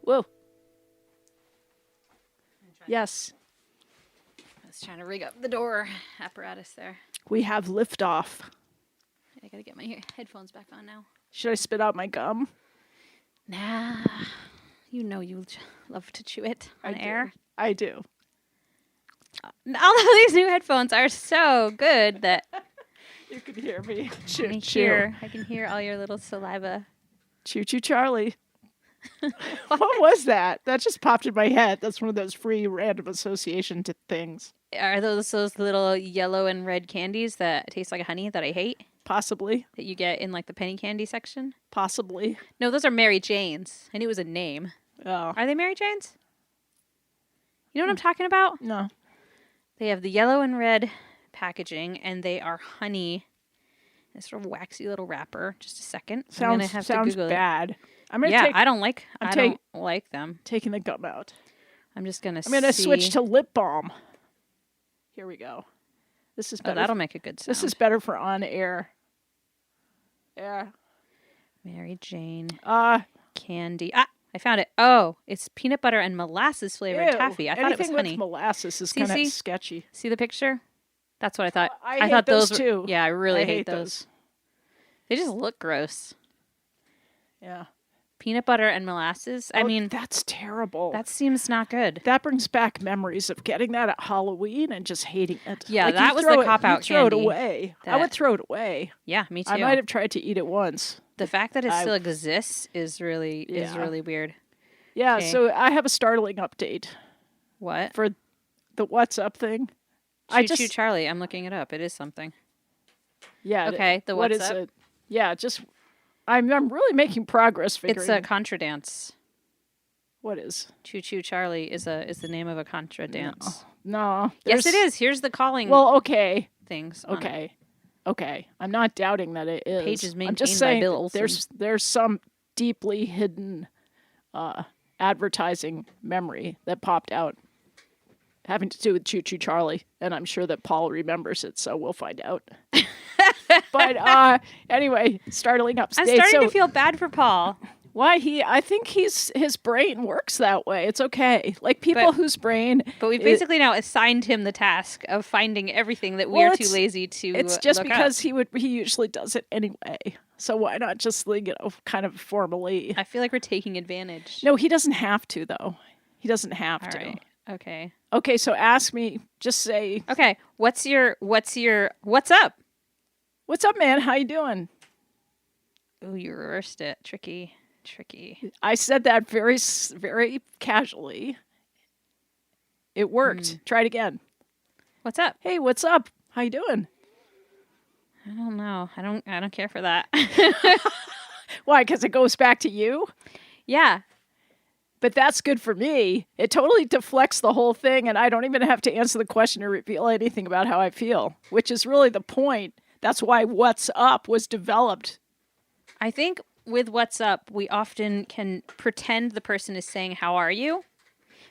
Whoa. Yes. I was trying to rig up the door apparatus there. We have liftoff. I gotta get my headphones back on now. Should I spit out my gum? Nah. You know you love to chew it on air. I do. All of these new headphones are so good that You can hear me. I can hear all your little saliva. Choo choo Charlie. What was that? That just popped in my head. That's one of those free random association things. Are those little yellow and red candies that taste like honey that I hate? Possibly. That you get in like the penny candy section? Possibly. No, those are Mary Janes. I knew it was a name. Oh. Are they Mary Janes? You know what I'm talking about? No. They have the yellow and red packaging, and they are honey. This sort of waxy little wrapper. Just a second. I'm gonna have to Google bad. It. I'm gonna I don't like them. Taking the gum out. I'm just gonna. I'm gonna switch to lip balm. Here we go. This is better. Oh, that'll make a good sound. This is better for on air. Yeah. Mary Jane. Candy. Ah, I found it. Oh, it's peanut butter and molasses flavored taffy. I thought it was honey. Anything with molasses is kind of sketchy. See the picture? That's what I thought. I thought those too. Yeah, I really hate those. They just look gross. Yeah. Peanut butter and molasses. I mean, that's terrible. That seems not good. That brings back memories of getting that at Halloween and just hating it. Yeah, like that was the cop-out candy. Throw it away. I would throw it away. Yeah, me too. I might have tried to eat it once. The fact that it still exists is really weird. Yeah, so I have a startling update. What? For the What's Up thing. Choo Charlie. I'm looking it up. It is something. Yeah. Okay, the What's Up? It? Yeah, just... I'm really making progress figuring. It's a contra dance. What is? Choo Choo Charlie is the name of a contra dance. No. Yes, it is. Here's the calling. Well, okay. Things. Okay. I'm not doubting that it is. Page is maintained I'm just saying by Bill Olsen. There's some deeply hidden advertising memory that popped out having to do with Choo Choo Charlie, and I'm sure that Paul remembers it, so we'll find out. But anyway, startling update. I'm starting to feel bad for Paul. Why I think his brain works that way. It's okay. Like people whose brain. But we've basically now assigned him the task of finding everything that we're too lazy to. It's just look because up. he usually does it anyway. So why not just kind of formally? I feel like we're taking advantage. No, he doesn't have to though. He doesn't have All to. Right. Okay. Okay, so ask me. Just say. Okay. What's up? What's up, man? How you doing? Oh, you reversed it. Tricky. I said that very, very casually. It worked. Try it again. What's up? Hey, what's up? How you doing? I don't know. I don't care for that. Why? Because it goes back to you? Yeah. But that's good for me. It totally deflects the whole thing, and I don't even have to answer the question or reveal anything about how I feel, which is really the point. That's why What's Up was developed. I think with What's Up, we often can pretend the person is saying, how are you?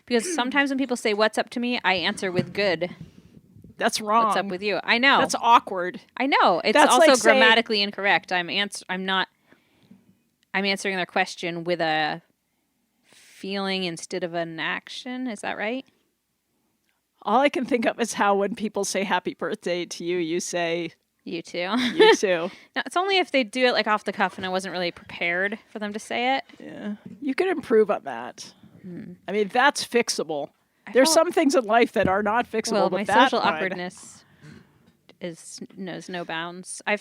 Because sometimes when people say, what's up to me, I answer with good. That's wrong. What's up with you? I know. That's awkward. I know. It's That's also like grammatically incorrect. I'm answering their question with a feeling instead of an action. Is that right? All I can think of is how when people say happy birthday to you, you say... You too. You too. No, it's only if they do it like off the cuff and I wasn't really prepared for them to say it. Yeah. You can improve on that. I mean, that's fixable. There's some things in life that are not fixable. Well, but my social awkwardness knows no bounds. I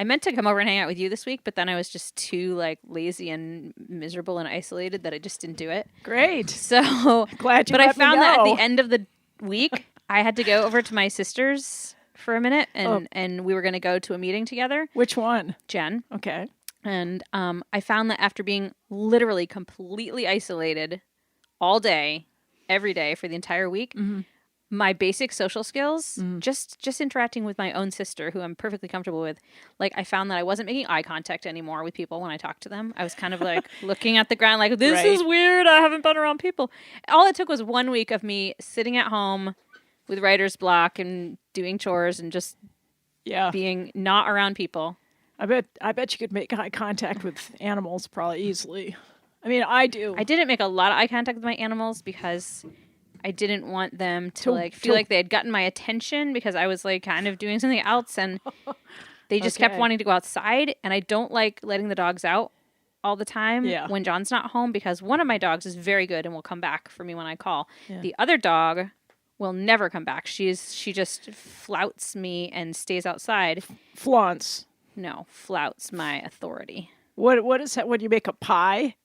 meant to come over and hang out with you this week, but then I was just too lazy and miserable and isolated that I just didn't do it. Great. So glad you. But let I found me know. that at the end of the week, I had to go over to my sister's for a minute, and we were going to go to a meeting together. Which one? Jen. Okay. And I found that after being literally completely isolated all day, every day for the entire week, my basic social skills, just interacting with my own sister, who I'm perfectly comfortable with, I found that I wasn't making eye contact anymore with people when I talked to them. I was kind of looking at the ground this is weird. I haven't been around people. All it took was 1 week of me sitting at home with writer's block and doing chores and just being not around people. I bet you could make eye contact with animals probably easily. I mean, I do. I didn't make a lot of eye contact with my animals because I didn't want them to feel like they had gotten my attention because I was kind of doing something else, and they just kept wanting to go outside, and I don't like letting the dogs out all the time when John's not home because one of my dogs is very good and will come back for me when I call. Yeah. The other dog will never come back. She just flouts me and stays outside. Flaunts. No, flouts my authority. What is that when you make a pie?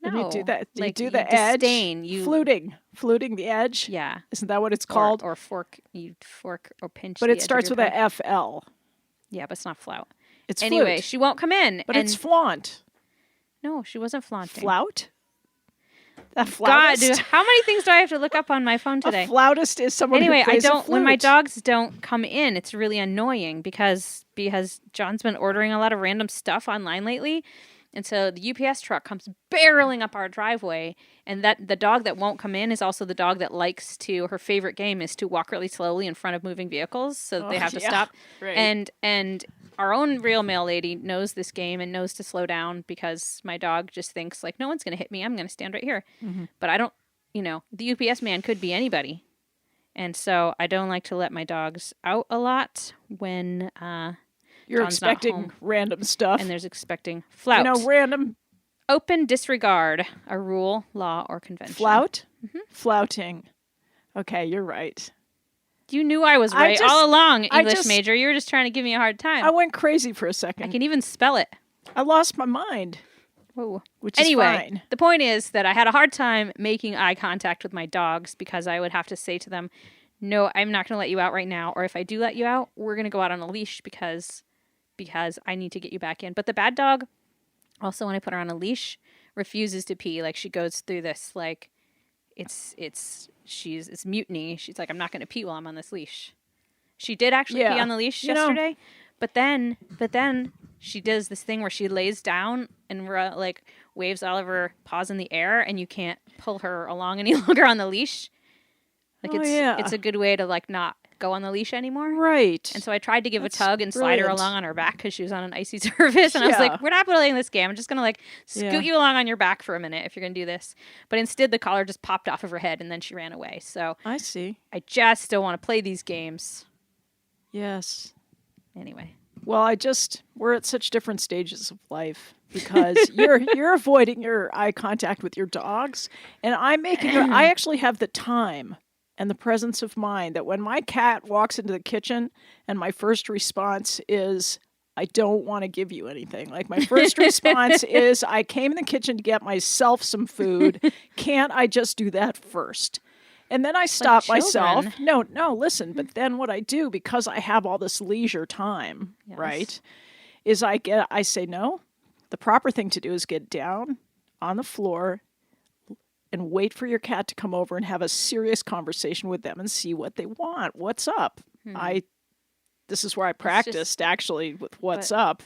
No. When you do that, do you do the edge? Fluting the edge? Yeah. Isn't that what it's called? Or fork, you fork or pinch But it starts with a FL. Yeah, but it's not flout. It's anyway, flute. she won't come in. But it's flaunt. No, she wasn't flaunting. Flout? That God, dude, how many things do I have to look up on my phone today? A flautist is someone who plays a flute. When my dogs don't come in, it's really annoying because John's been ordering a lot of random stuff online lately. And so the UPS truck comes barreling up our driveway, and that the dog that won't come in is also the dog that her favorite game is to walk really slowly in front of moving vehicles, so they have to stop. Right. And our own real mail lady knows this game and knows to slow down because my dog just thinks no one's going to hit me. I'm going to stand right here. Mm-hmm. But I don't, the UPS man could be anybody. And so I don't like to let my dogs out a lot when, you're John's expecting random stuff. And there's expecting flout. Random. Open disregard, a rule, law, or convention. Flout? Mm-hmm. Flouting. Okay, you're right. You knew I was right all along, English major. You were just trying to give me a hard time. I went crazy for a second. I can even spell it. I lost my mind. Whoa. Which is fine. The point is that I had a hard time making eye contact with my dogs because I would have to say to them, no, I'm not going to let you out right now. Or if I do let you out, we're going to go out on a leash because I need to get you back in. But the bad dog, also when I put her on a leash, refuses to pee. She goes through this, it's mutiny. She's like, I'm not going to pee while I'm on this leash. She did actually pee on the leash yesterday, but then she does this thing where she lays down and waves all of her paws in the air, and you can't pull her along any longer on the leash. It's a good way to not go on the leash anymore. Right. And so I tried to give a tug and slide her along on her back because she was on an icy surface. And I was like, we're not playing this game. I'm just going to scoot you along on your back for a minute if you're going to do this. But instead the collar just popped off of her head and then she ran away. So I see. I just don't want to play these games. Yes. Anyway. Well, we're at such different stages of life because you're avoiding your eye contact with your dogs, and I actually have the time and the presence of mind that when my cat walks into the kitchen and my first response is, I don't want to give you anything. My first response is, I came in the kitchen to get myself some food. Can't I just do that first? And then I stop myself. No, listen. But then what I do, because I have all this leisure time, right, is I say, no, the proper thing to do is get down on the floor and wait for your cat to come over and have a serious conversation with them and see what they want. What's up? This is where I practiced actually with what's up.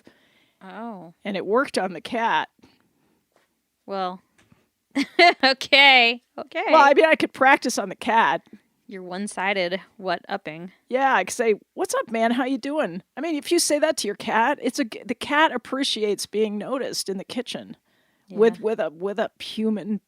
Oh. And it worked on the cat. Well, okay. Well, I mean, I could practice on the cat. You're one-sided what-upping. Yeah, I could say, "What's up, man? How you doing?" I mean, if you say that to your cat, the cat appreciates being noticed in the kitchen with a human,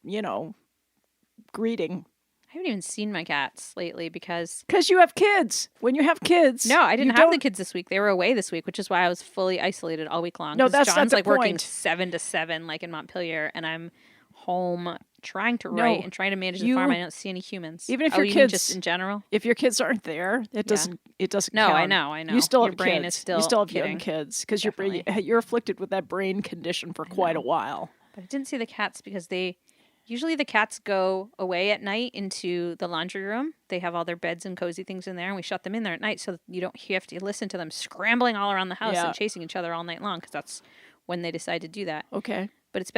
greeting. I haven't even seen my cats lately because you have kids. When you have kids, no, I didn't have the kids this week. They were away this week, which is why I was fully isolated all week long. No, that's John's not the like working point. 7 to 7, like in Montpelier, and I'm home trying to write and trying to manage the farm. I don't see any humans. Even if you your mean kids, just in general, if your kids aren't there, it doesn't. It doesn't. No, count. I know. You still Your have brain kids. is still you still have kidding. young kids because you're afflicted with that brain condition for quite a while. But I didn't see the cats because usually the cats go away at night into the laundry room. They have all their beds and cozy things in there, and we shut them in there at night so you have to listen to them scrambling all around the house and chasing each other all night long because that's when they decide to do that. Okay. But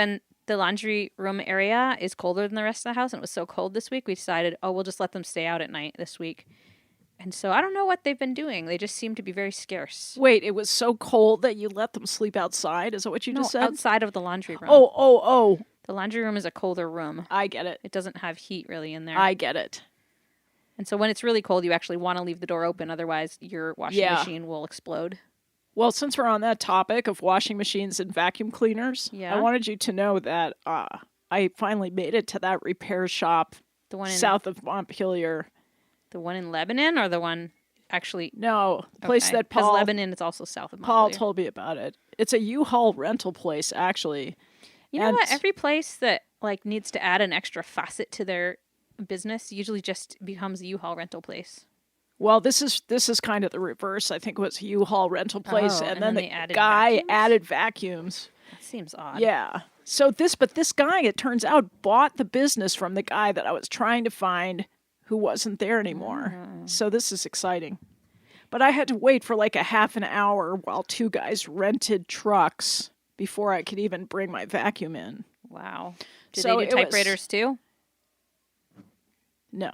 the laundry room area is colder than the rest of the house, and it was so cold this week, we decided, we'll just let them stay out at night this week. And so I don't know what they've been doing. They just seem to be very scarce. Wait, it was so cold that you let them sleep outside? Is that what you just said? Outside of the laundry room. Oh. The laundry room is a colder room. I get it. It doesn't have heat really in there. I get it. And so when it's really cold, you actually want to leave the door open. Otherwise, your washing machine will explode. Well, since we're on that topic of washing machines and vacuum cleaners, I wanted you to know that I finally made it to that repair shop south of Montpelier. The one in Lebanon or the one actually? No, the place that Paul... Because Lebanon is also south of Montpelier. Paul told me about it. It's a U-Haul rental place, actually. You know what? Every place that needs to add an extra facet to their business usually just becomes a U-Haul rental place. Well, this is kind of the reverse. I think it was a U-Haul rental place, and then the guy added vacuums. That seems odd. Yeah. So this guy, it turns out, bought the business from the guy that I was trying to find who wasn't there anymore. So this is exciting. But I had to wait for a half an hour while two guys rented trucks before I could even bring my vacuum in. Wow. Did they do typewriters too? No.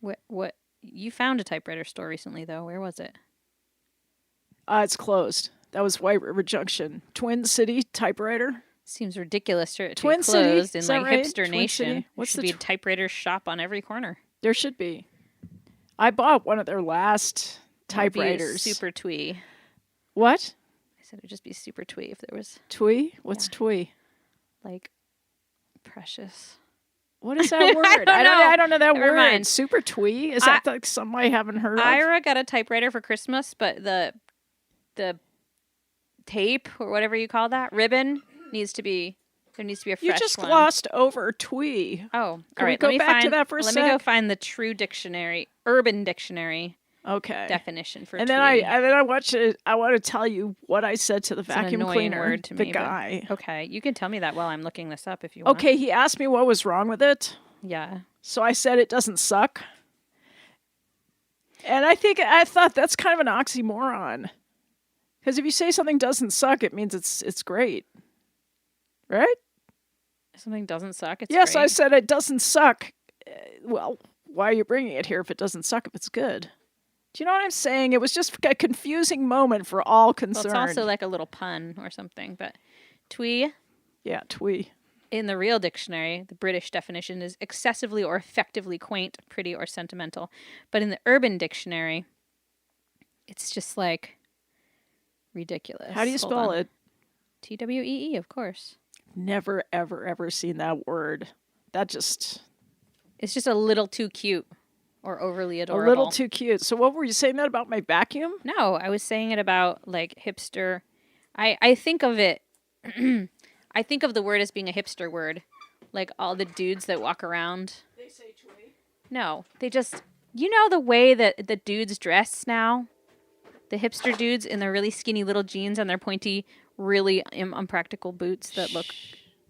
What? You found a typewriter store recently, though. Where was it? It's closed. That was White River Junction. Twin City Typewriter. Seems ridiculous to Twin be closed City? in Right? hipster Twin nation. City? What's should be a typewriter shop on every corner. There should be. I bought one of their last typewriters. Super twee. What? I said it would just be super twee if there was. Twee? What's twee? Like precious. What is that word? I don't know that Never word. mind. Super twee? Is that something I haven't heard of? Ira got a typewriter for Christmas, but the tape or whatever you call that ribbon needs to be a fresh one. You just glossed over twee. Oh, all Can right. we go back to that for a sec? Let me go find the true dictionary, Urban Dictionary. Okay. Definition for and twee. then I want to tell you what I said to the vacuum cleaner word to me, guy. Okay, you can tell me that while I'm looking this up if you want. Okay, he asked me what was wrong with it. Yeah. So I said it doesn't suck. And I thought that's kind of an oxymoron. Because if you say something doesn't suck, it means it's great. Right? Something doesn't suck, it's yes, great. I said it doesn't suck. Well, why are you bringing it here if it doesn't suck, if it's good? Do you know what I'm saying? It was just a confusing moment for all concerned. Well, it's also like a little pun or something, but twee. Yeah, twee. In the real dictionary, the British definition is excessively or effectively quaint, pretty, or sentimental. But in the Urban Dictionary, it's just like ridiculous. How do you spell it? TWEE, of course. Never, ever, ever seen that word. That just... It's just a little too cute or overly adorable. A little too cute. So what were you saying that about my vacuum? No, I was saying it about hipster. I think of it... I think of the word as being a hipster word. Like all the dudes that walk around. They say twee? No, they just... You know the way that the dudes dress now? The hipster dudes in their really skinny little jeans and their pointy, really unpractical boots that look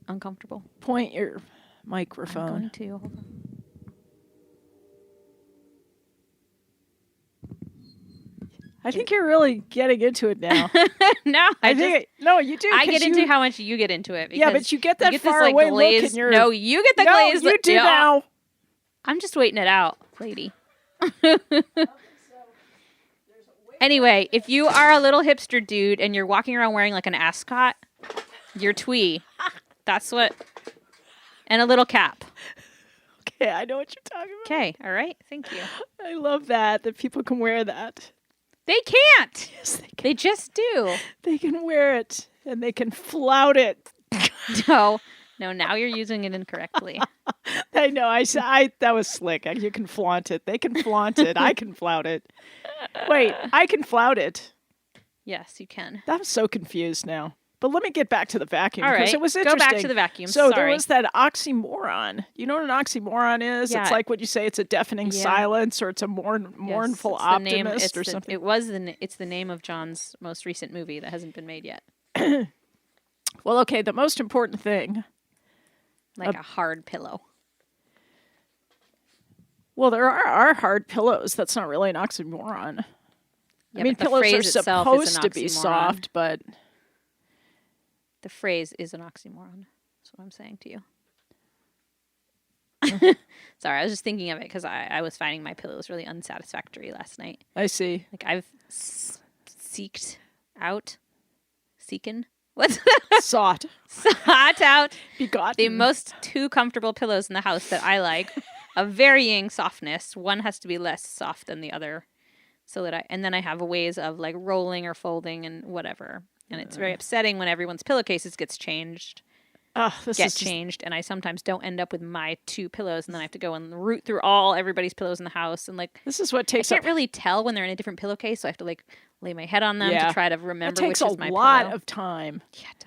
uncomfortable. Point your microphone. I'm going to. Hold on. I think you're really getting into it now. No, no, you do. I get into how much you get into it. Yeah, but you get that far this, away glaze. look in your... No, you get the glaze. You do now. I'm just waiting it out, lady. Anyway, if you are a little hipster dude and you're walking around wearing like an ascot, you're twee. That's what... And a little cap. Okay, I know what you're talking about. Okay, all right. Thank you. I love that people can wear that. They can't. Yes, they can. They just do. They can wear it and they can flout it. No, now you're using it incorrectly. I know. That was slick. You can flaunt it. They can flaunt it. I can flout it. Wait, I can flout it. Yes, you can. I'm so confused now. But let me get back to the vacuum All because right, it was interesting. go back to the vacuum. So Sorry. there was that oxymoron. You know what an oxymoron is? Yeah. It's like what you say. It's a deafening silence, or it's a mournful optimist, or something. It's the name of John's most recent movie that hasn't been made yet. Well, okay. The most important thing, like a hard pillow. Well, there are hard pillows. That's not really an oxymoron. Yeah, I mean, but the pillows are phrase itself is supposed an to be oxymoron. soft, but The phrase is an oxymoron. That's what I'm saying to you. Sorry, I was just thinking of it because I was finding my pillows really unsatisfactory last night. I see. Like I've seeked out. What's Sought. sought out Begotten. the most two comfortable pillows in the house that I like, of varying softness. One has to be less soft than the other, so that and then I have ways of like rolling or folding and whatever. And it's very upsetting when everyone's pillowcases changed, and I sometimes don't end up with my two pillows, and then I have to go and root through everybody's pillows in the house, and like this is what takes. I can't really tell when they're in a different pillowcase, so I have to like lay my head on them to try to remember which is my pillow. It takes a lot of time. Yeah, it does.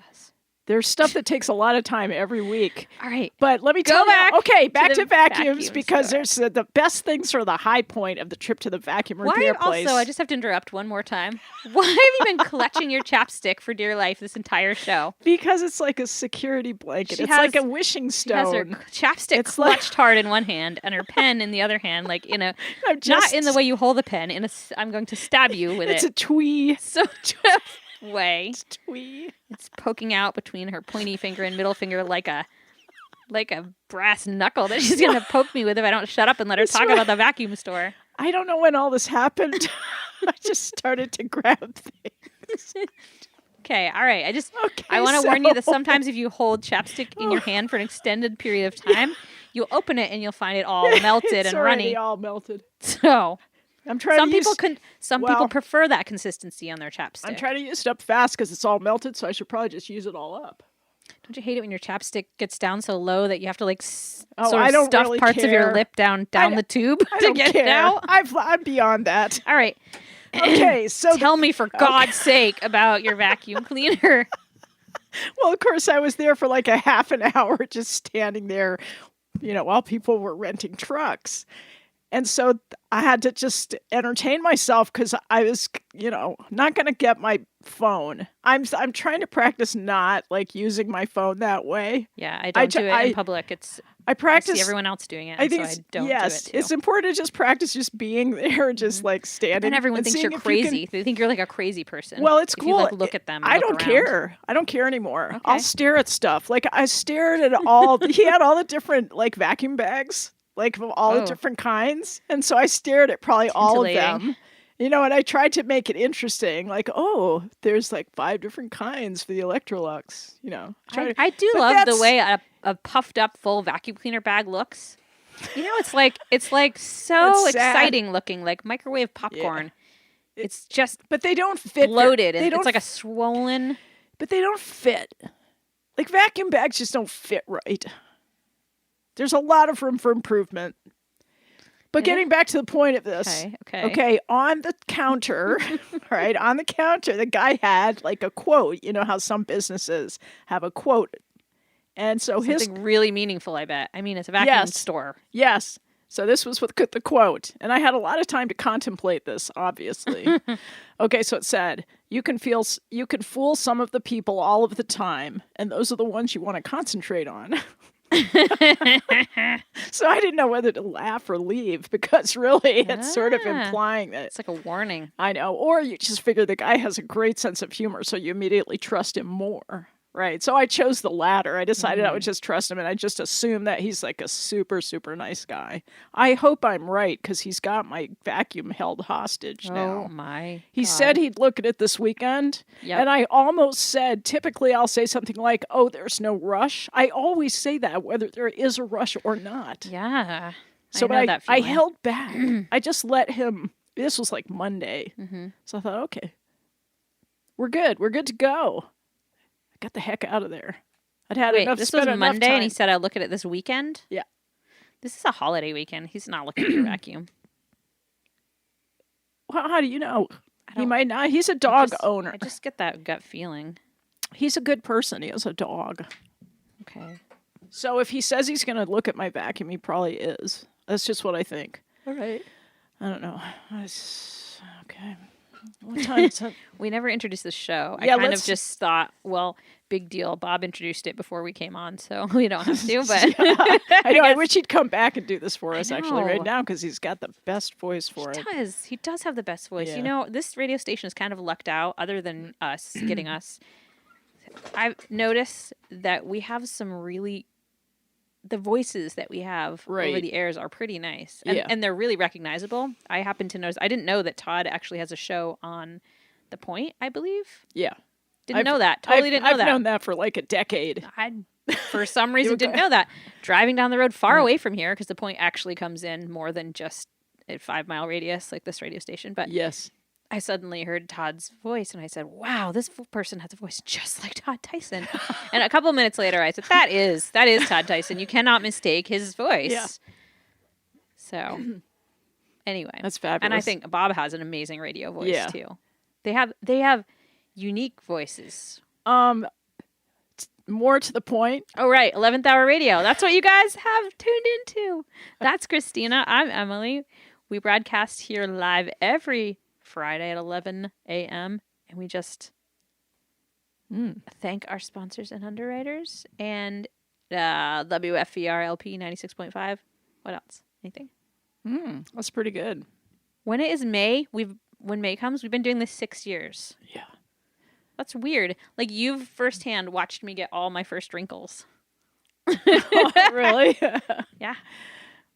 There's stuff that takes a lot of time every week. All right. But let me tell you. Okay, back to vacuums because store. there's the best things are the high point of the trip to the vacuum repair place. Also, I just have to interrupt one more time. Why have you been clutching your chapstick for dear life this entire show? Because it's like a security blanket. It's like a wishing stone. She has her chapstick clutched hard in one hand and her pen in the other hand, like in a not in the way you hold the pen. I'm going to stab you with it. It's a twee. So way. It's twee. It's poking out between her pointy finger and middle finger like a brass knuckle that she's going to poke me with if I don't shut up and let her talk about the vacuum store. I don't know when all this happened. I just started to grab things. Okay, all right. I want to warn you that sometimes if you hold chapstick in your hand for an extended period of time, you'll open it and you'll find it all melted and runny. It's all melted. So I'm trying people prefer that consistency on their chapstick. I'm trying to use it up fast because it's all melted, so I should probably just use it all up. Don't you hate it when your chapstick gets down so low that you have to like stuff really parts care. of your lip down the tube to get it out? I'm beyond that. All right. Okay, so tell me for God's sake about your vacuum cleaner. Well, of course, I was there for like a half an hour just standing there, while people were renting trucks. And so I had to just entertain myself because I was, not going to get my phone. I'm trying to practice not like using my phone that way. Yeah, I don't do it in public. I see everyone else doing it. I don't do it too. It's important to just practice just being there, just like standing. And everyone thinks you're crazy. They think you're like a crazy person. Well, it's cool. You, look at them. I don't care. I don't care anymore. Okay. I'll stare at stuff. Like I stared at all. He had all the different like vacuum bags. Like all the different kinds. And so I stared at probably all of them. And I tried to make it interesting. Like, there's like 5 different kinds for the Electrolux. I do love the way a puffed up full vacuum cleaner bag looks. It's like so exciting looking, like microwave popcorn. Yeah. It's just but they don't fit bloated. It's like a swollen. But they don't fit. Like vacuum bags just don't fit right. There's a lot of room for improvement. But getting back to the point of this. Okay, on the counter, right, the guy had like a quote. You know how some businesses have a quote. And so something really meaningful, I bet. I mean, it's a vacuum store. Yes. So this was with the quote. And I had a lot of time to contemplate this, obviously. Okay, so it said, you can fool some of the people all of the time, and those are the ones you want to concentrate on. So I didn't know whether to laugh or leave because really it's sort of implying that It's like a warning. I know. Or you just figure the guy has a great sense of humor, so you immediately trust him more. Right. So I chose the latter. I decided I would just trust him, and I just assume that he's like a super, super nice guy. I hope I'm right, because he's got my vacuum held hostage now. Oh, my He God. said he'd look at it this weekend, Yep. and I almost said, typically I'll say something like, oh, there's no rush. I always say that, whether there is a rush or not. Yeah. So I know that I feeling. held back. I just let him, this was like Monday. So I thought, okay, we're good. We're good to go. I got the heck out of there. I'd had Wait, enough. this spent was enough Monday, time. and he said I'll look at it this weekend? Yeah. This is a holiday weekend. He's not looking at your vacuum. Well, how do you know? He don't- might not. He's a dog owner. I just get that gut feeling. He's a good person. He has a dog. Okay. So if he says he's going to look at my vacuum, he probably is. That's just what I think. All right. I don't know. Okay. What time is it? We never introduced the show. Yeah, I kind of let's- just thought, well, big deal. Bob introduced it before we came on, so we don't have to. But I know. I guess- wish he'd come back and do this for us actually right know. now, because he's got the best voice for it. He does have the best voice. Yeah. You know, this radio station is kind of lucked out, other than us getting us. I've noticed that we have some really. The voices that we have over Right. the airs are pretty nice. And, Yeah. and they're really recognizable. I happen to notice. I didn't know that Todd actually has a show on The Point, I believe. Yeah. Didn't know that. Totally didn't know I've that. known that for like a decade. I, for some reason, were didn't go- know that. Driving down the road far away from here, because The Point actually comes in more than just a 5-mile radius like this radio station. But Yes. I suddenly heard Todd's voice, and I said, wow, this person has a voice just like Todd Tyson. And a couple minutes later, I said, that is Todd Tyson. You cannot mistake his voice. Yeah. So, anyway. That's fabulous. And I think Bob has an amazing radio voice, Yeah. too. They have unique voices. More to the point. Oh, right. 11th Hour Radio. That's what you guys have tuned into. That's Christina. I'm Emily. We broadcast here live every Friday at 11 a.m. And we just thank our sponsors and underwriters. And WFVRLP 96.5. What else? Anything? That's pretty good. When it is May, when May comes, we've been doing this 6 years. Yeah. That's weird. Like, you've firsthand watched me get all my first wrinkles. Really? Yeah.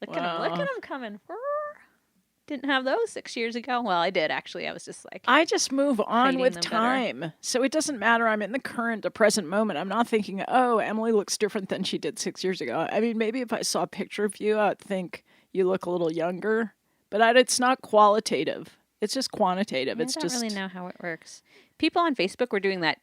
Look Wow. at them coming. Didn't have those 6 years ago. Well, I did, actually. I was just like, I just move on Hiding with them better. time. So it doesn't matter. I'm in the current, the present moment. I'm not thinking, oh, Emily looks different than she did 6 years ago. I mean, maybe if I saw a picture of you, I'd think you look a little younger. But it's not qualitative. It's just quantitative. I It's don't just really know how it works. People on Facebook were doing that,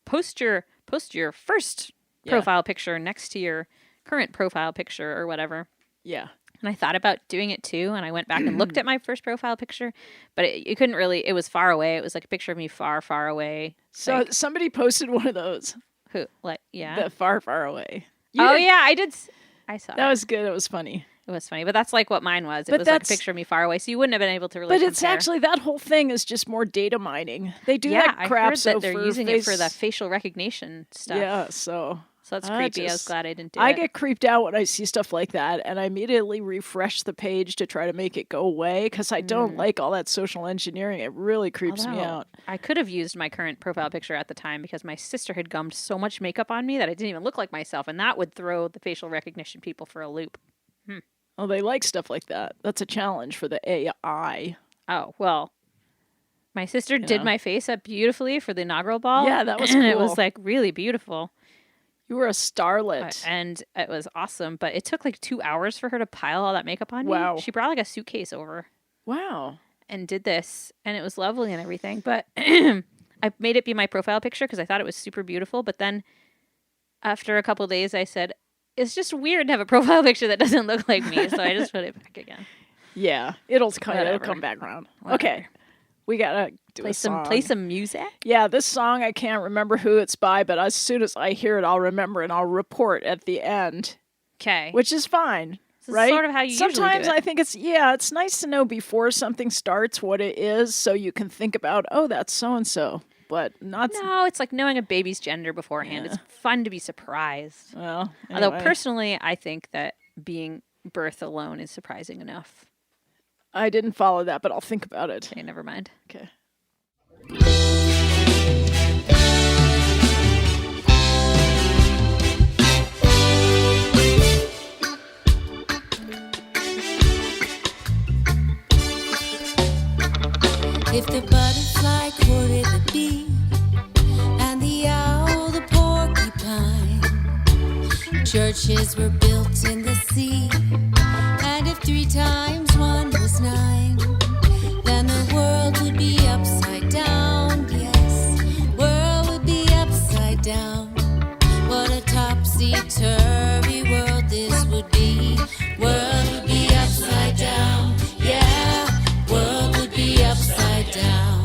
post your first profile picture next to your current profile picture or whatever. Yeah. And I thought about doing it too, and I went back and looked at my first profile picture, but it couldn't really. It was far away. It was like a picture of me far, far away. So Like, somebody posted one of those. who? Like, yeah. The far, far away. Yeah, I did. I saw That it. was good. It was funny. It was funny, but that's like what mine was. It But was like a that's- picture of me far away, so you wouldn't have been able to really. But it's compare. actually, that whole thing is just more data mining. They do yeah. that I crap heard so that they're for using it for the face- facial recognition stuff. Yeah, so So that's I creepy. I was just- glad I didn't do I it. get creeped out when I see stuff like that, and I immediately refresh the page to try to make it go away because I don't like all that social engineering. It really creeps me Although, out. I could have used my current profile picture at the time because my sister had gummed so much makeup on me that I didn't even look like myself, and that would throw the facial recognition people for a loop. Oh, they like stuff like that. That's a challenge for the AI. Oh, well, my sister did my face up beautifully for the inaugural ball. Yeah, that was and it cool. was like really beautiful. You were a starlet. And it was awesome, but it took like 2 hours for her to pile all that makeup on Wow. me. She brought like a suitcase over Wow. and did this, and it was lovely and everything. But I made it be my profile picture because I thought it was super beautiful. But then after a couple days, I said, it's just weird to have a profile picture that doesn't look like me. So I just put it back again. Yeah, it'll come Whatever. back around. Whatever. Okay, we gotta do Play a song. play some music. Yeah, this song, I can't remember who it's by, but as soon as I hear it, I'll remember and I'll report at the end, Okay. which is fine. This is right? sort of how you usually do Sometimes it. I think it's nice to know before something starts what it is so you can think about, oh, that's so-and-so. but not. No, it's like knowing a baby's gender beforehand. It's fun to be surprised. Well, Although anyway. personally, I think that being birth alone is surprising enough. I didn't follow that, but I'll think about it. Okay, never mind. Okay. If the butterfly courted the bee, and the owl the porcupine, churches were built in the sea, and if 3 times 1 was 9, then the world would be upside down. Yes, world would be upside down. What a topsy-turvy world this would be. World would be upside down. Yeah, world would be upside down.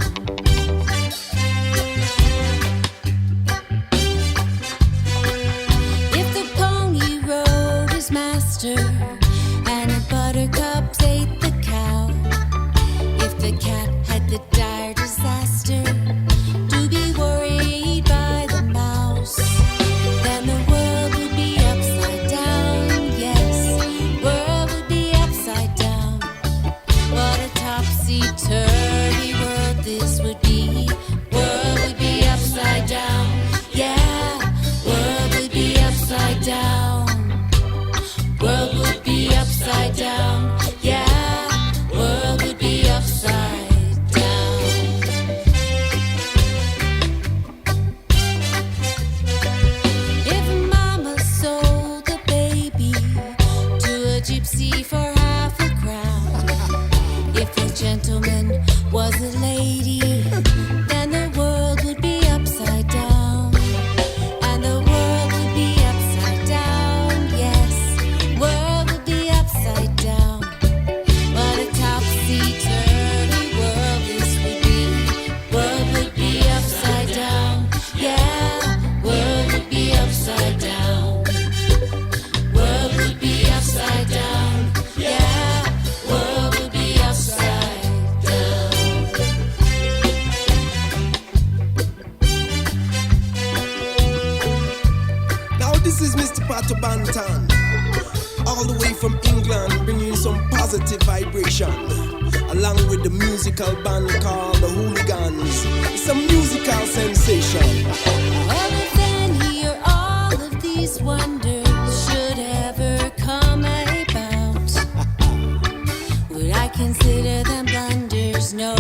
If the pony rode his master, and a buttercup ate the cow, if the cat had the dire disaster to be worried by the mouse, then the world would be upside down. Yes, world would be upside down. What a topsy-turvy world this would be. World would be upside down. Yeah, world would be upside down. World would be upside down. Yeah, world would be upside down. If mama sold the baby to a gypsy for half a crown, if a gentleman was a lady, then the world would be upside down. And the world would be upside down. Yes, world would be upside down. What a topsy-turvy world this would be. World would be upside down. Yeah, world would be upside down. World would be upside down. Yeah, world would be upside down. Now this is Mr. Pato Bantan, all the way from England, bringing some positive vibration, along with the musical band called the Hooligans. It's a musical sensation. Well, if any or all of these wonders should ever come about, would I consider them blunders? No,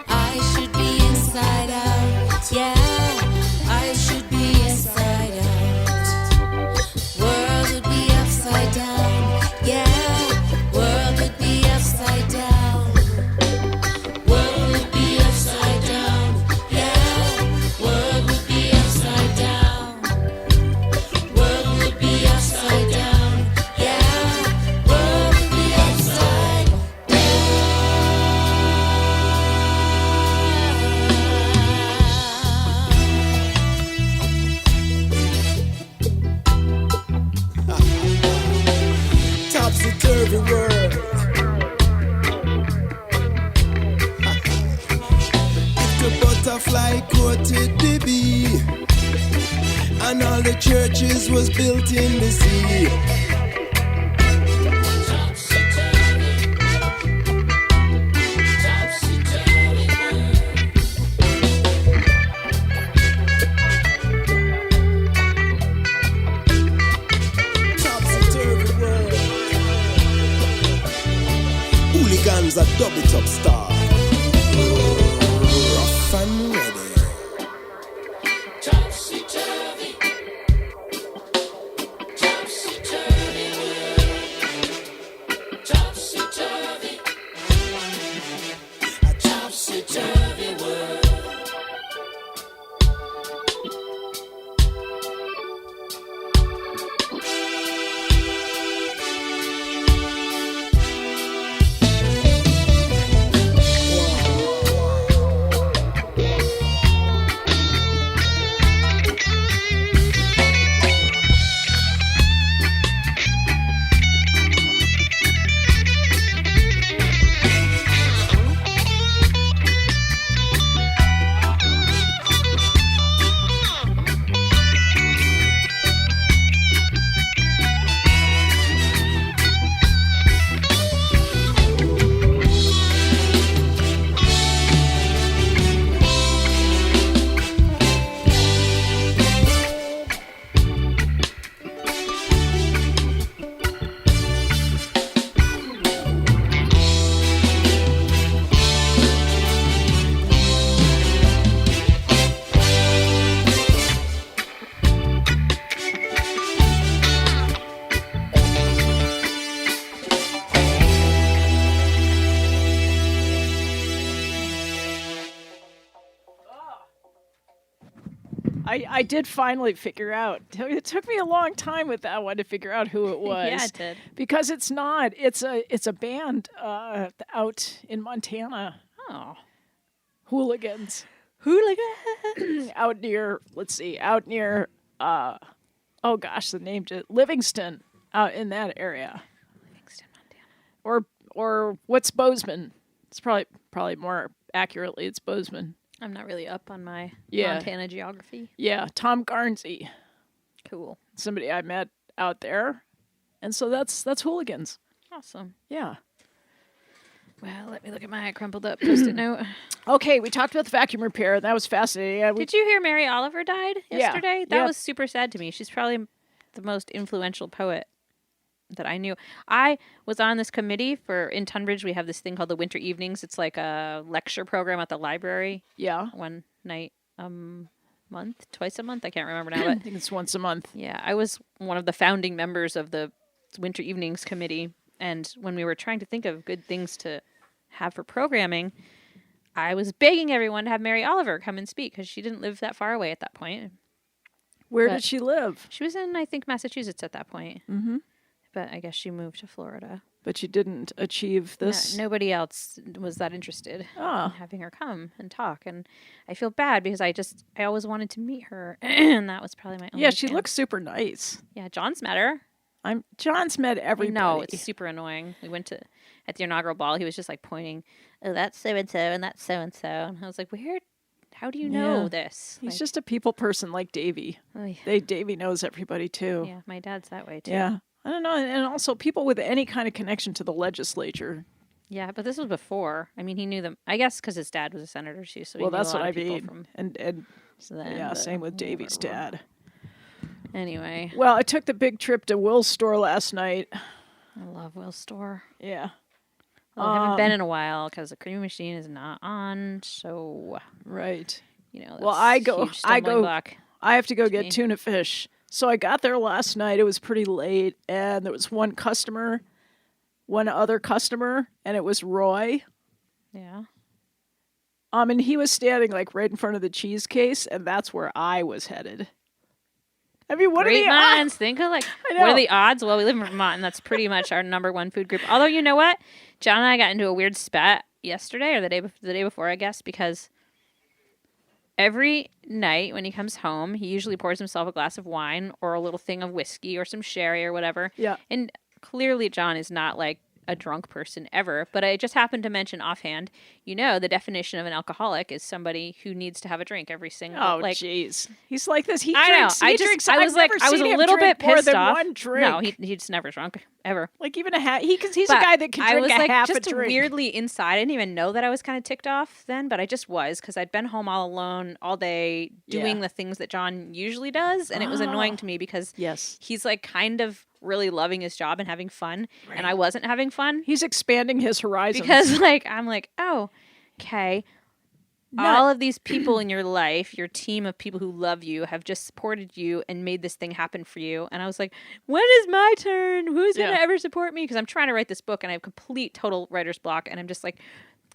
I should be inside out. Yeah, I should be inside out. World would be upside down. Yeah, world would be upside down. World would be upside down. Yeah, world would be upside down. World would be upside down. Yeah, world would be upside Topsy-turvy world. If the butterfly courted the bee, and all the churches was built in the sea. Topsy-turvy world. Hooligans are double top star. Rough and ready. Topsy-turvy. Topsy-turvy world. Topsy-turvy. A Topsy-turvy world. I did finally figure out. It took me a long time with that one to figure out who it was. Yeah, it did. Because it's not. It's a band out in Montana. Oh. Hooligans. Hooligans. Out near, oh gosh, the name just Livingston, out in that area. Livingston, Montana. Or what's Bozeman? It's probably more accurately, it's Bozeman. I'm not really up on my Yeah. Montana geography. Yeah, Tom Garnsey, Cool. somebody I met out there, and so that's Hooligans. Awesome. Yeah. Well, let me look at my crumpled up post-it note. Okay, we talked about the vacuum repair, and that was fascinating. Did you hear Mary Oliver died yesterday? That Yeah. was super sad to me. She's probably the most influential poet that I knew. I was on this committee in Tunbridge. We have this thing called the Winter Evenings. It's like a lecture program at the library. Yeah, One night a month, twice a month. I can't remember now. I But think it's once a month. yeah, I was one of the founding members of the Winter Evenings committee. And when we were trying to think of good things to have for programming, I was begging everyone to have Mary Oliver come and speak because she didn't live that far away at that point. Where But- did she live? She was in, I think, Massachusetts at that point. Mm-hmm. But I guess she moved to Florida. But she didn't achieve this. Nobody else was that interested in Ah. having her come and talk. And I feel bad because I always wanted to meet her. And that was probably my only Yeah, she chance. looks super nice. Yeah, John's met her. John's met everybody. No, it's super annoying. We went at the inaugural ball. He was just like pointing, oh, that's so-and-so and that's so-and-so. And I was like, how do you know Yeah. this? He's Like, just a people person like Davey. oh, yeah. Davey knows everybody too. Yeah, my dad's that way too. Yeah. I don't know. And also people with any kind of connection to the legislature. Yeah, but this was before. I mean, he knew them. I guess because his dad was a senator too. So he Well, knew that's a lot what I of people mean. From And then, yeah, but same with Davey's whatever. dad. Anyway, Well, I took the big trip to Will's store last night. I love Will's store. Yeah. Well, I haven't been in a while because the cream machine is not on. So Right. that's Well, I go- huge I stumbling go- block. I have to go get me. tuna fish. So I got there last night. It was pretty late, and there was one other customer, and it was Roy. Yeah. And he was standing like right in front of the cheese case, and that's where I was headed. I mean, what Great are the odds? minds think alike. I What are know. the odds? Well, we live in Vermont, and that's pretty much our number one food group. Although, you know what? John and I got into a weird spat yesterday or the day before, I guess, because every night when he comes home, he usually pours himself a glass of wine or a little thing of whiskey or some sherry or whatever. Yeah. And clearly, John is not like a drunk person ever, but I just happened to mention offhand, the definition of an alcoholic is somebody who needs to have a drink every single Oh, like jeez. He's like this. He I know. drinks. He drinks. I I've was like, never I was seen a him little drink bit more pissed than off. one drink. No, he's never drunk ever. like even a half. He's But a guy that can I drink was a like half just a drink. weirdly inside. I didn't even know that I was kind of ticked off then, but I just was because I'd been home all alone all day doing Yeah. the things that John usually does, and it was annoying to me because Yes. he's like kind of really loving his job and having fun, and I wasn't having fun He's expanding his horizons. because like I'm like, oh, okay. All of these people in your life, your team of people who love you, have just supported you and made this thing happen for you. And I was like, when is my turn? Who's going to Yeah. ever support me? Because I'm trying to write this book and I have complete, total writer's block. And I'm just like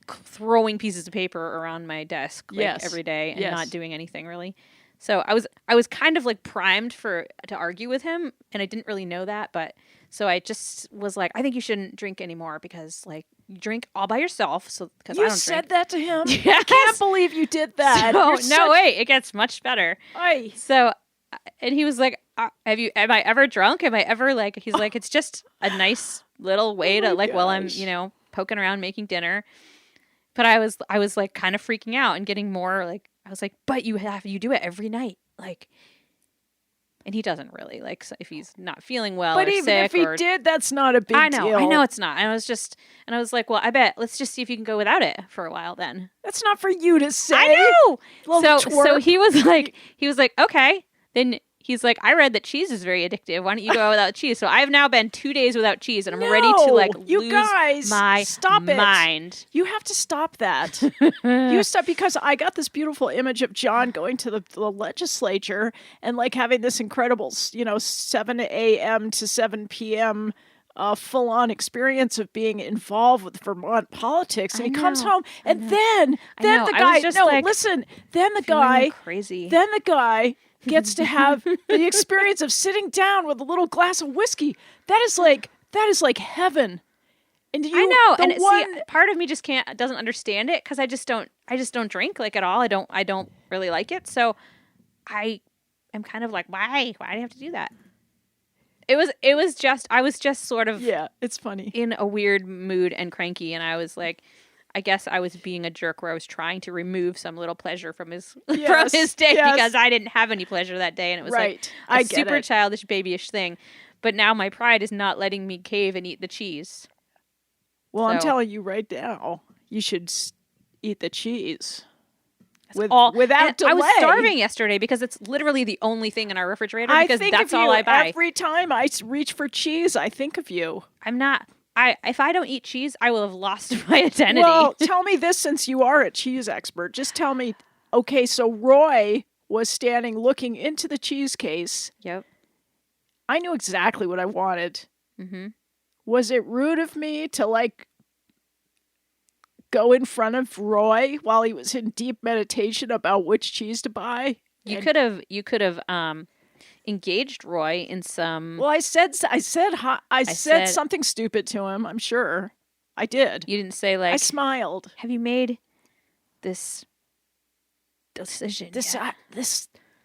throwing pieces of paper around my desk like, Yes. every day and Yes. not doing anything really. So I was kind of like primed to argue with him, and I didn't really know that, but so I just was like, I think you shouldn't drink anymore because like you drink all by yourself. So because I You don't said drink. that to him. I Yes. can't believe you did that. So, You're no, such- wait, it gets much better. Ay. So, and he was like, am I ever drunk? Am I ever like, he's like, it's just a nice little way to my like, while I'm, gosh. poking around making dinner. But I was like kind of freaking out and getting more like, I was like, but you do it every night. Like, and he doesn't really like, so if he's not feeling well But or even sick if he or, did, that's not a big I deal. know it's not. And I was like, well, I bet let's just see if you can go without it for a while then. That's not for you to say. I know. Little So twerp. he was like, okay. Then he's like, I read that cheese is very addictive. Why don't you go without cheese? So I've now been 2 days without cheese, and I'm ready to like you lose guys, my stop it. mind. You have to stop that. You stop because I got this beautiful image of John going to the legislature and like having this incredible, 7 a.m. to 7 p.m. a full-on experience of being involved with Vermont politics, and he comes home, and then know. the I guy. was just, No, like, listen. Then the feeling guy. crazy. Then the guy gets to have the experience of sitting down with a little glass of whiskey. That is like heaven. And I know, the and one, see, part of me just doesn't understand it because I just don't drink like at all. I don't really like it, so I am kind of like, why do you have to do that? I was just sort of yeah, it's funny. in a weird mood and cranky, and I was like, I guess I was being a jerk where I was trying to remove some little pleasure from his from his day because I didn't have any pleasure that day, and it was like a super childish, babyish thing. But now my pride is not letting me cave and eat the cheese. Well, I'm telling you right now, you should eat the cheese without delay. I was starving yesterday because it's literally the only thing in our refrigerator because that's all I buy. Every time I reach for cheese, I think of you. I'm not. If I don't eat cheese, I will have lost my identity. Well, tell me this, since you are a cheese expert. Just tell me, okay, so Roy was standing looking into the cheese case. Yep. I knew exactly what I wanted. Mm-hmm. Was it rude of me to, like, go in front of Roy while he was in deep meditation about which cheese to buy? You could have engaged Roy in some. Well, I said something stupid to him. I'm sure I did. You didn't say, like, I smiled. Have you made this decision?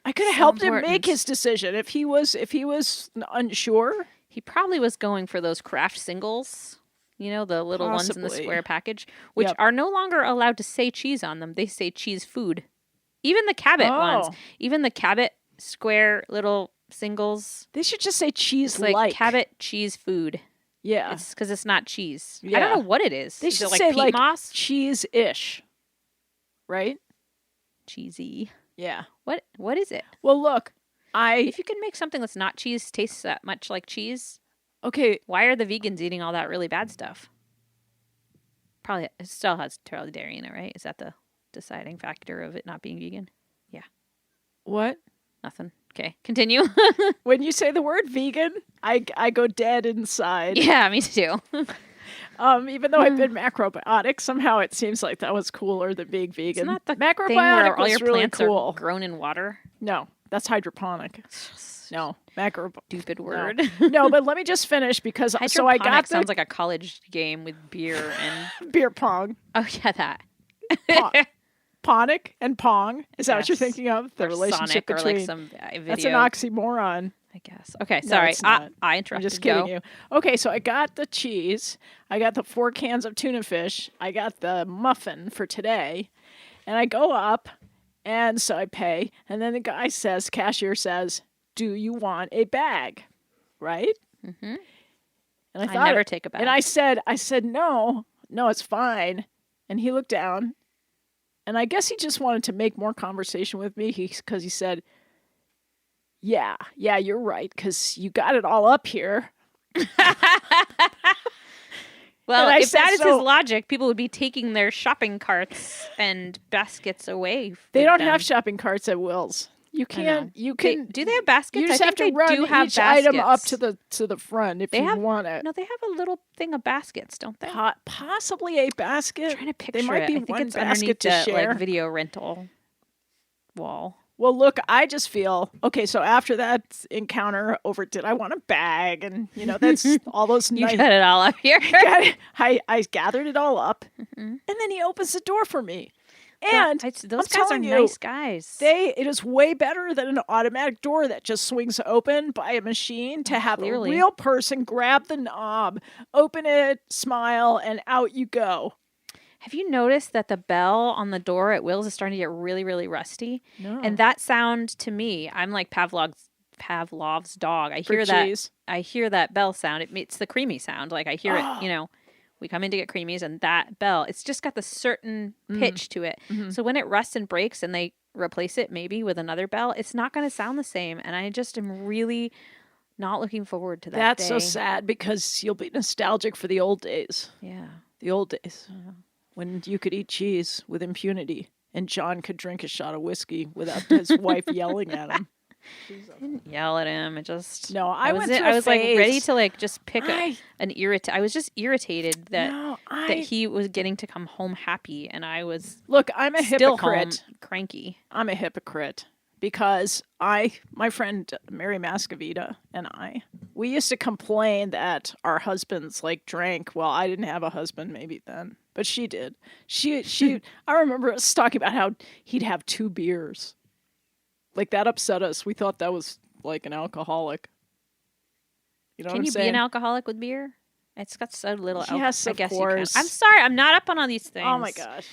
I could have helped him make his decision if he was unsure. He probably was going for those craft singles, the little ones in the square package, which are no longer allowed to say cheese on them. They say cheese food. Even the Cabot ones, even the Cabot square little singles. They should just say cheese like Cabot cheese food. Yeah. It's because it's not cheese. Yeah. I don't know what it is. They should it like say peat like moss? Cheese-ish. Right? Cheesy. Yeah. What is it? Well, look, if you can make something that's not cheese taste that much like cheese, okay, why are the vegans eating all that really bad stuff? Probably it still has dairy in it, right? Is that the deciding factor of it not being vegan? Yeah. What? Nothing. Okay, continue. When you say the word vegan, I go dead inside. Yeah, me too. Even though I've been macrobiotic, somehow it seems like that was cooler than being vegan. It's not the macrobiotic thing where all was your really plants cool. are grown in water. No, that's hydroponic. No, Stupid word. No, but let me just finish because so I got sounds like a college game with beer and beer pong. Oh yeah, that. Ponic and pong. Is that what you're thinking of? The or relationship Sonic or between. like some video. That's an oxymoron. I guess. Okay, No, sorry. it's not. I interrupted. I'm just kidding you. Okay, so I got the cheese. I got the 4 cans of tuna fish. I got the muffin for today. And I go up, and so I pay. And then the cashier says, "Do you want a bag?" Right? Mm-hmm. And I never take a bag. And I said, no, it's fine. And he looked down, and I guess he just wanted to make more conversation with me because he said, yeah, you're right, because you got it all up here. Well, if that is his logic, people would be taking their shopping carts and baskets away. They don't have shopping carts at Will's. You can't. You can. Do they have baskets? You just I have think to run do have each item up baskets. to the front if you want it. No, they have a little thing of baskets, don't they? Possibly a basket. I'm trying to picture they might be it. I think one it's basket underneath to the share. video rental wall. Well, look, I just feel okay. So after that encounter over, did I want a bag? And that's all those. You got it all up here. I gathered it all up, and then he opens the door for me. And those guys are nice guys. It is way better than an automatic door that just swings open by a machine to have a real person grab the knob, open it, smile, and out you go. Have you noticed that the bell on the door at Will's is starting to get really, really rusty? No. And that sound to me, I'm like Pavlov's dog. I hear that bell sound. It's the creamy sound. Like I hear it, we come in to get creamies, and that bell, it's just got the certain pitch to it. Mm-hmm. So when it rusts and breaks and they replace it maybe with another bell, it's not going to sound the same. And I just am really not looking forward to that That's day. so sad because you'll be nostalgic for the old days. Yeah. The old days. Yeah. When you could eat cheese with impunity and John could drink a shot of whiskey without his wife yelling at him. Didn't yell at him. It just No, I went was through I a was like ready phase. to like just pick I I was just irritated that no, that he was getting to come home happy, and I was look. I'm a still hypocrite. home cranky. I'm a hypocrite because my friend Mary Mascavita and we used to complain that our husbands like drank. Well, I didn't have a husband maybe then, but she did. She I remember us talking about how he'd have 2 beers. Like that upset us. We thought that was like an alcoholic. You know Can what I'm you saying? be an alcoholic with beer? It's got so little Yes, I of guess course. you can. I'm sorry, I'm not up on all these things. Oh my gosh.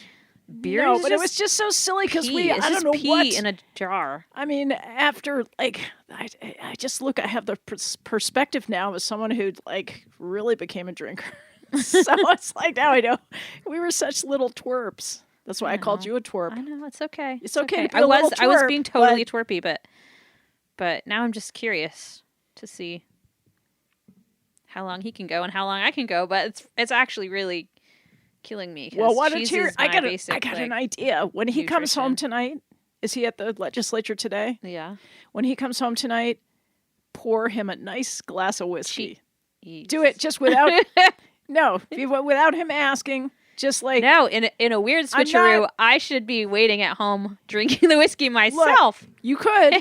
Beer No, is but it just was just so silly because pee. It's I just don't know pee what. in a jar. I mean, after like, I just look. I have the perspective now as someone who like really became a drinker. So it's like now I know we were such little twerps. That's why I called you a twerp. I know, it's okay. It's okay to be I a was little I was twerp, being totally but- twerpy, but now I'm just curious to see how long he can go and how long I can go. But it's actually really killing me. 'Cause Well, why cheese don't you? is I my got basic, I got like, an idea. When he comes home nutrition. tonight, is he at the legislature today? Yeah. When he comes home tonight, pour him a nice glass of whiskey. Cheese. Do it just without without him asking. Just like No, in a weird I'm switcheroo, not- I should be waiting at home drinking the whiskey myself. you could,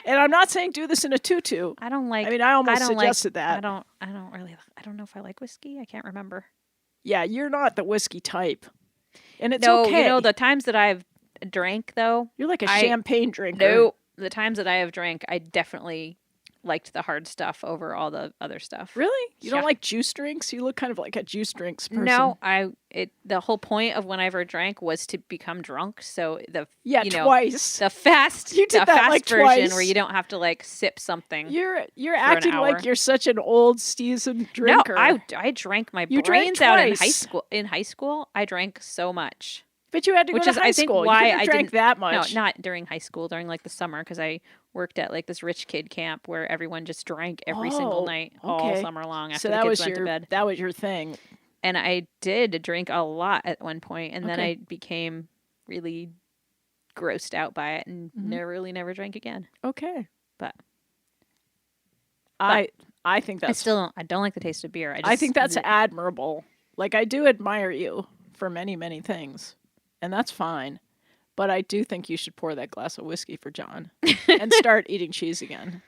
and I'm not saying do this in a tutu. I don't like. I mean, I almost don't suggested like, that. I don't really. I don't know if I like whiskey. I can't remember. Yeah, you're not the whiskey type, and it's No, okay. you know the times that I've drank though. You're like a I- champagne drinker. No, the times that I have drank, I definitely liked the hard stuff over all the other stuff. Really? You Yeah. don't like juice drinks? You look kind of like a juice drinks person. No, the whole point of when I ever drank was to become drunk. So Yeah, you know, twice. the fast You did the that, fast like, version twice. where you don't have to like sip something. You're an acting hour. like you're such an old seasoned drinker. No, I drank my You drank brains out in high twice. school. In high school, I drank so much. But you had to Which go is, to high I think, school. why you couldn't I have drank didn't- that much. No, not during high school, during like the summer, because I worked at like this rich kid camp where everyone just drank every single Oh, night all okay. summer long after So the that kids was went to bed. that was your thing. And I did drink a lot at one point, and then Okay. I became really grossed out by it and never drank again. Okay. But I think that's I don't like the taste of beer. I think that's admirable. Like I do admire you for many, many things. And that's fine. But I do think you should pour that glass of whiskey for John and start eating cheese again.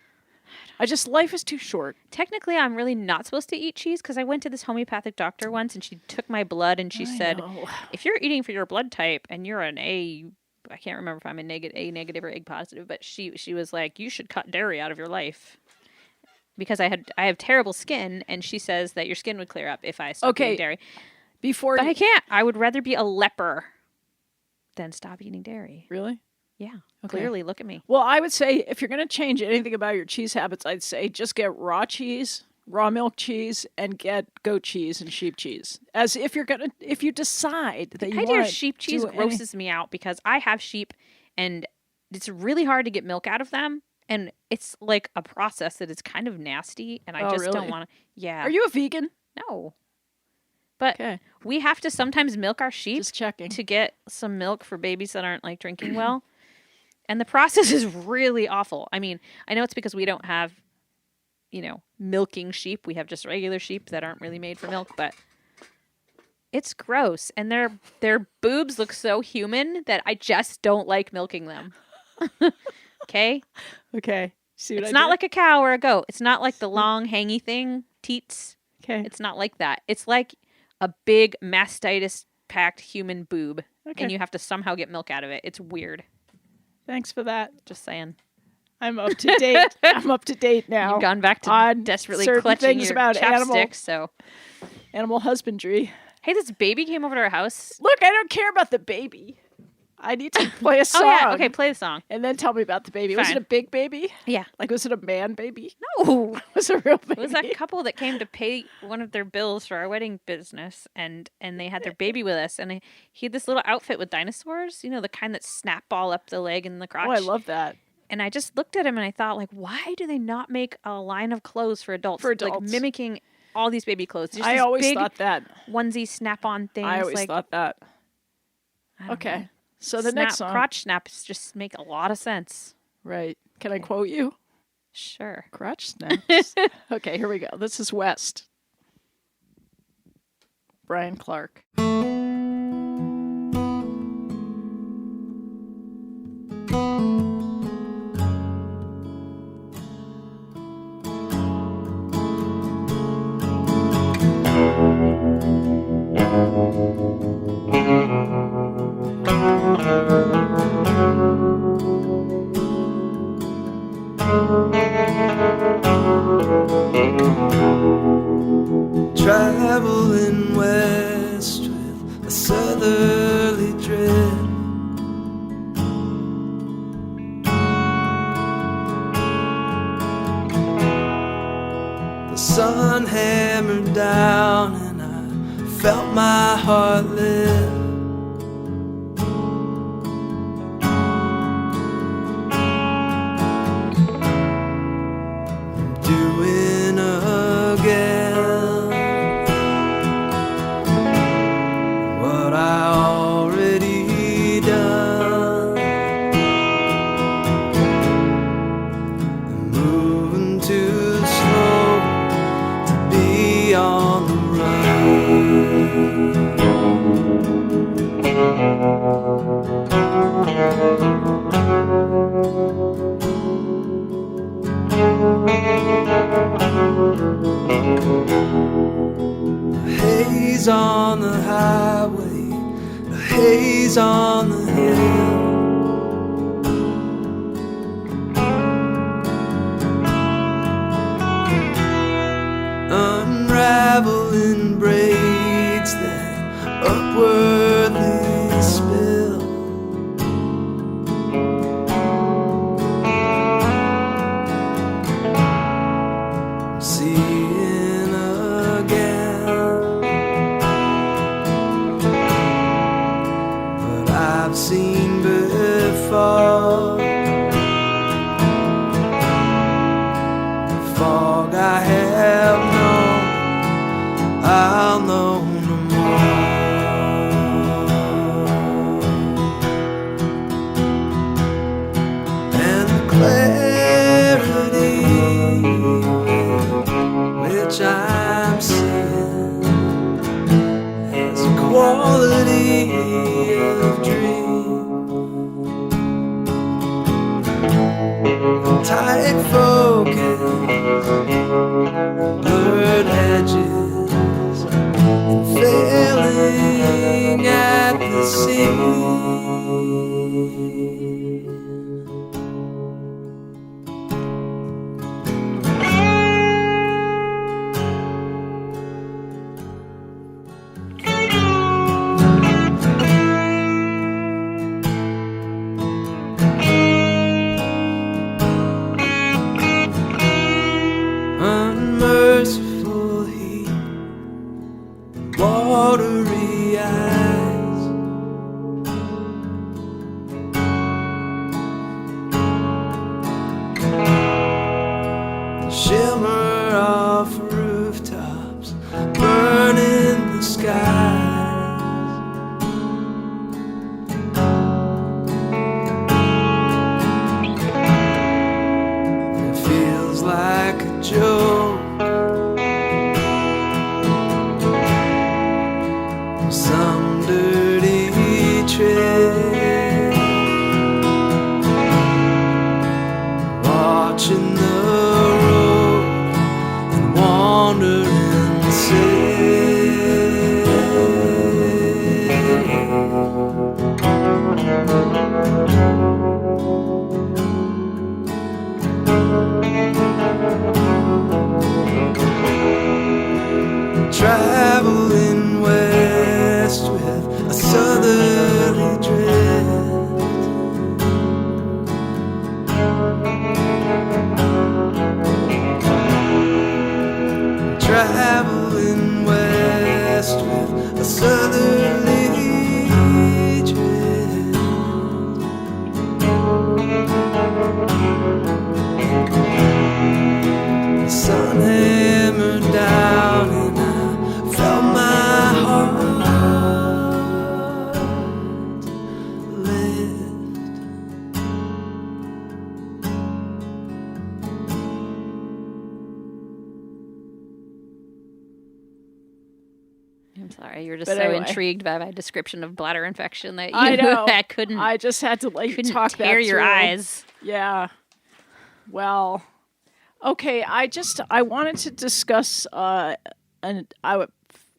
Life is too short. Technically, I'm really not supposed to eat cheese because I went to this homeopathic doctor once and she took my blood and she I said, know. if you're eating for your blood type and you're an I can't remember if I'm a negative or egg positive, but she was like, you should cut dairy out of your life. Because I have terrible skin, and she says that your skin would clear up if I stopped eating dairy. Before But you I can't. I would rather be a leper than stop eating dairy. Really? Yeah. Okay. Clearly, look at me. Well, I would say if you're going to change anything about your cheese habits, I'd say just get raw cheese, raw milk cheese, and get goat cheese and sheep cheese. As if you decide that you The idea want of sheep cheese grosses me out because I have sheep and it's really hard to get milk out of them. And it's like a process that is kind of nasty. And I just really? don't want to. Yeah. Are you a vegan? No. But Okay. we have to sometimes milk our sheep Just checking. to get some milk for babies that aren't like drinking well. And the process is really awful. I mean, I know it's because we don't have, milking sheep. We have just regular sheep that aren't really made for milk, but it's gross. And their boobs look so human that I just don't like milking them. Okay? Okay. See what It's I not did? like a cow or a goat. It's not like the long hangy thing, teats. Okay. It's not like that. It's like a big mastitis packed human boob. Okay. And you have to somehow get milk out of it. It's weird. Thanks for that. Just saying. I'm up to date. I'm up to date now. You've gone back to on desperately certain clutching things your about chapsticks. So, animal husbandry. hey, this baby came over to our house. Look, I don't care about the baby. I need to play a song. Oh yeah, okay, play the song. And then tell me about the baby. Was it Fine. a big baby? Yeah. Like, was it a man baby? No, Was it a real baby? it was that couple that came to pay one of their bills for our wedding business, and they had their baby with us, and he had this little outfit with dinosaurs, the kind that snap all up the leg and the crotch. Oh, I love that. And I just looked at him and I thought, like, why do they not make a line of clothes for adults? For Like adults. mimiking all these baby clothes. Just I this always big thought that. onesie snap-on things. I always like, thought that. I don't Okay. know. So the next song. Crotch snaps just make a lot of sense. Right. Can I quote you? Sure. Crotch snaps. Okay, here we go. This is West. Brian Clark. Traveling west with a southerly drift. The sun hammered down and I felt my heart lift. Doing again what I already done. I'm moving too slow to be on the A haze on the highway, a haze on the hill. Unraveling braids that upwardly spill. Seeing again what I've seen before. The fog I have known, I'll know no more. And the clarity which I'm seeing has a quality of dream. Tight focus, blurred edges, and failing at the seam. Unmerciful heat, watery eyes, Sorry, you're just But so anyway. intrigued by my description of bladder infection that you I know. I couldn't I just had to couldn't talk tear that your through. eyes. Yeah. Well, okay. I wanted to discuss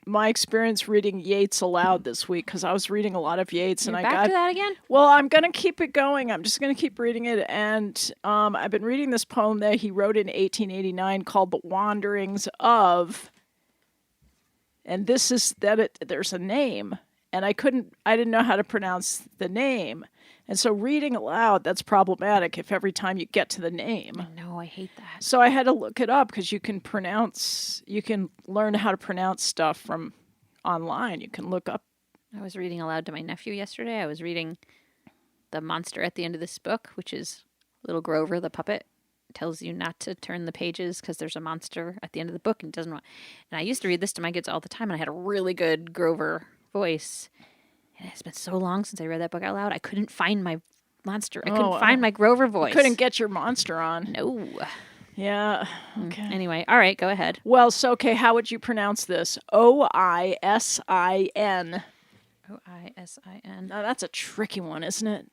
my experience reading Yeats aloud this week because I was reading a lot of Yeats You're and back I got. to that again? Well, I'm gonna keep it going. I'm just gonna keep reading it, and I've been reading this poem that he wrote in 1889 called "The Wanderings of," and this is that there's a name, and I didn't know how to pronounce the name. And so reading aloud, that's problematic if every time you get to the name. No, I hate that. So I had to look it up because you can learn how to pronounce stuff from online. You can look up. I was reading aloud to my nephew yesterday. I was reading the monster at the end of this book, which is little Grover the puppet. Tells you not to turn the pages because there's a monster at the end of the book and doesn't want. And I used to read this to my kids all the time, and I had a really good Grover voice. And it's been so long since I read that book out loud. I couldn't find my monster. I couldn't find my Grover voice. Couldn't get your monster on. No. Yeah. Okay. Anyway, all right, go ahead. Well, so okay, how would you pronounce this? Oisin. Oisin. Now that's a tricky one, isn't it?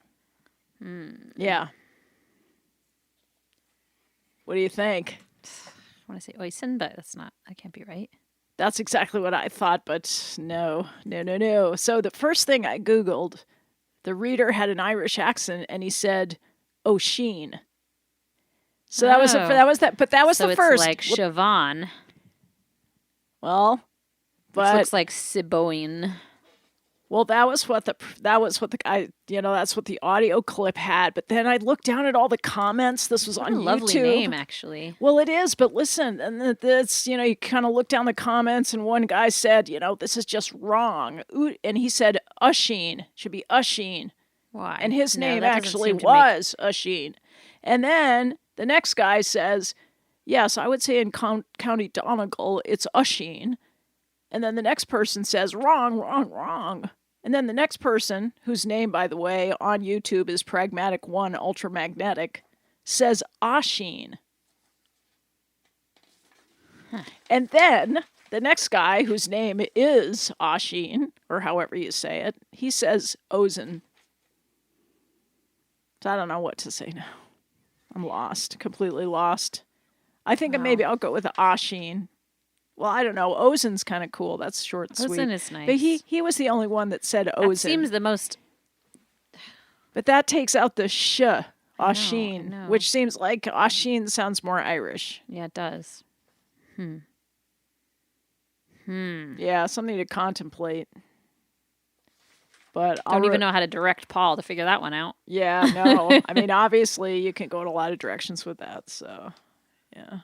Yeah. What do you think? I want to say Oisin, but that can't be right. That's exactly what I thought, but no. So the first thing I Googled, the reader had an Irish accent, and he said, O'Sheen. So that was Oh. but that was So the it's first. like Siobhan. Well, Which but looks like Siboyne. well, that was what the guy, that's what the audio clip had. But then I looked down at all the comments. This was on What a lovely YouTube. name, actually. Well, it is, but listen, and this, you kind of look down the comments, and one guy said, this is just wrong. And he said, Usheen, should be Usheen. Why? And his No, name that doesn't actually seem to was Usheen. And then the next guy says, yes, I would say in County Donegal, it's Usheen. And then the next person says, wrong. And then the next person, whose name, by the way, on YouTube is Pragmatic1 Ultramagnetic, says Asheen. And then the next guy, whose name is Asheen, or however you say it, he says Ozen. So I don't know what to say now. I'm lost, completely lost. I think maybe I'll go with Asheen. Well, I don't know. Ozen's kind of cool. That's short and sweet. Ozen is nice. But he was the only one that said Ozen. That seems the most... But that takes out the sh, Asheen, know. which seems like Asheen sounds more Irish. Yeah, it does. Yeah, something to contemplate. But Don't even know how to direct Paul to figure that one out. Yeah, no. I mean, obviously, you can go in a lot of directions with that. So, yeah.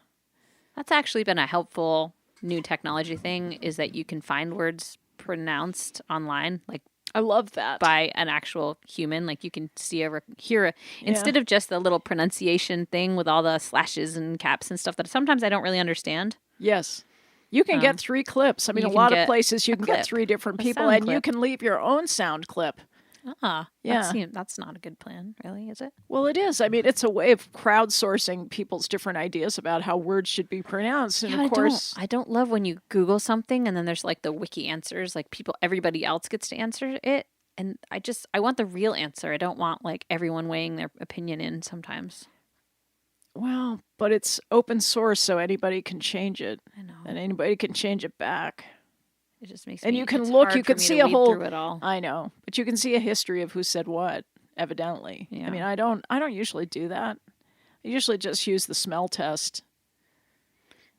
That's actually been a helpful new technology thing, is that you can find words pronounced online, like I love that. by an actual human. Like you can hear instead of just the little pronunciation thing with all the slashes and caps and stuff that sometimes I don't really understand. Yes. You can get 3 clips. I mean, you a can lot of get places you a can get clip, 3 different a people, sound and you clip. can leave your own sound clip. Yeah. That's not a good plan, really, is it? Well, it is. I mean, it's a way of crowdsourcing people's different ideas about how words should be pronounced. And Yeah, of course, I don't love when you Google something and then there's like the wiki answers, like everybody else gets to answer it. And I want the real answer. I don't want like everyone weighing their opinion in sometimes. well, but it's open source, so anybody can change it. I know. And anybody can change it back. It just makes And me, you can it's look, hard you for can me see to a weed whole. through it all. I know, but you can see a history of who said what. Evidently, Yeah. I mean, I don't usually do that. I usually just use the smell test.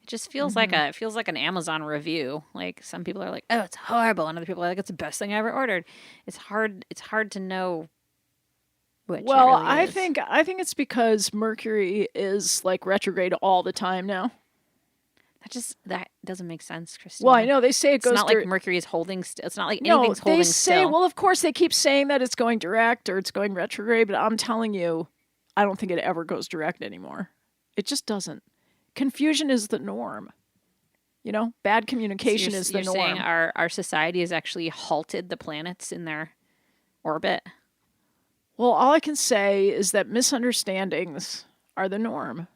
It just feels like an Amazon review. Like some people are like, "Oh, it's horrible," and other people are like, "It's the best thing I ever ordered." It's hard to know which. Well, it really I is. think it's because Mercury is like retrograde all the time now. that doesn't make sense, Christina. Well, I know they say it It's goes. not like Mercury is holding still. It's not like no, anything's holding they say. still. Well, of course they keep saying that it's going direct or it's going retrograde, but I'm telling you, I don't think it ever goes direct anymore. It just doesn't. Confusion is the norm. Bad communication is the you're norm. saying our society has actually halted the planets in their orbit. Well, all I can say is that misunderstandings are the norm.